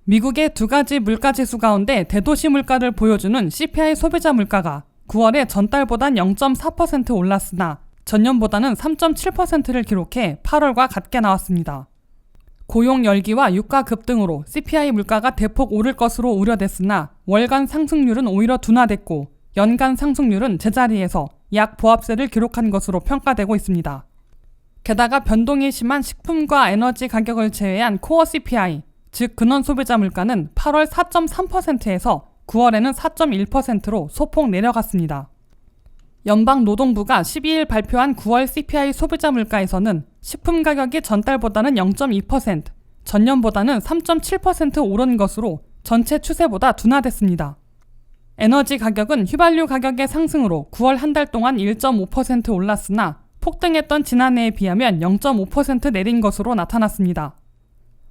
미국의 두 가지 물가지수 가운데 대도시 물가를 보여주는 CPI 소비자 물가가 9월에 전달보단 0.4% 올랐으나 전년보다는 3.7%를 기록해 8월과 같게 나왔습니다. 고용 열기와 유가 급등으로 CPI 물가가 대폭 오를 것으로 우려됐으나 월간 상승률은 오히려 둔화됐고 연간 상승률은 제자리에서 약 보합세를 기록한 것으로 평가되고 있습니다. 게다가 변동이 심한 식품과 에너지 가격을 제외한 코어 CPI, 즉 근원 소비자 물가는 8월 4.3%에서 9월에는 4.1%로 소폭 내려갔습니다. 연방노동부가 12일 발표한 9월 CPI 소비자 물가에서는 식품 가격이 전달보다는 0.2%, 전년보다는 3.7% 오른 것으로 전체 추세보다 둔화됐습니다. 에너지 가격은 휘발유 가격의 상승으로 9월 한 달 동안 1.5% 올랐으나 폭등했던 지난해에 비하면 0.5% 내린 것으로 나타났습니다.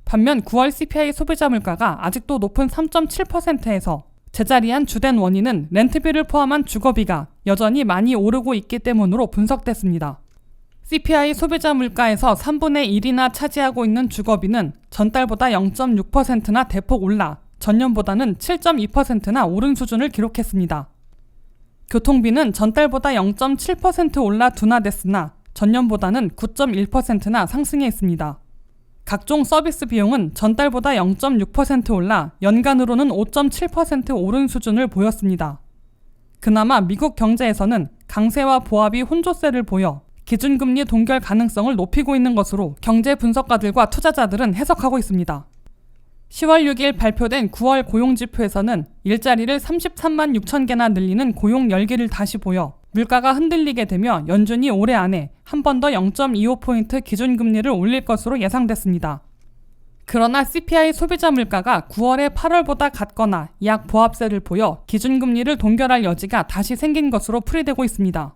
반면 9월 CPI 소비자 물가가 아직도 높은 3.7%에서 제자리한 주된 원인은 렌트비를 포함한 주거비가 여전히 많이 오르고 있기 때문으로 분석됐습니다. CPI 소비자 물가에서 3분의 1이나 차지하고 있는 주거비는 전달보다 0.6%나 대폭 올라 전년보다는 7.2%나 오른 수준을 기록했습니다. 교통비는 전달보다 0.7% 올라 둔화됐으나 전년보다는 9.1%나 상승해 있습니다. 각종 서비스 비용은 전달보다 0.6% 올라 연간으로는 5.7% 오른 수준을 보였습니다. 그나마 미국 경제에서는 강세와 보합이 혼조세를 보여 기준금리 동결 가능성을 높이고 있는 것으로 경제 분석가들과 투자자들은 해석하고 있습니다. 10월 6일 발표된 9월 고용지표에서는 일자리를 33만 6천 개나 늘리는 고용 열기를 다시 보여 물가가 흔들리게 되며 연준이 올해 안에 한 번 더 0.25포인트 기준금리를 올릴 것으로 예상됐습니다. 그러나 CPI 소비자 물가가 9월에 8월보다 같거나 약 보합세를 보여 기준금리를 동결할 여지가 다시 생긴 것으로 풀이되고 있습니다.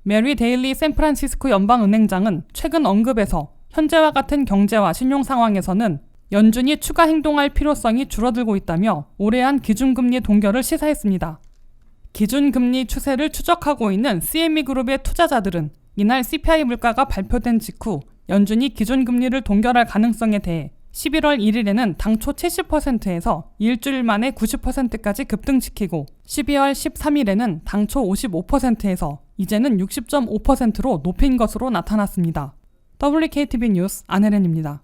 메리 데일리 샌프란시스코 연방은행장은 최근 언급에서 현재와 같은 경제와 신용 상황에서는 연준이 추가 행동할 필요성이 줄어들고 있다며 올해한 기준금리 동결을 시사했습니다. 기준금리 추세를 추적하고 있는 CME그룹의 투자자들은 이날 CPI 물가가 발표된 직후 연준이 기준금리를 동결할 가능성에 대해 11월 1일에는 당초 70%에서 일주일 만에 90%까지 급등시키고 12월 13일에는 당초 55%에서 이제는 60.5%로 높인 것으로 나타났습니다. WKTV 뉴스 안혜련입니다.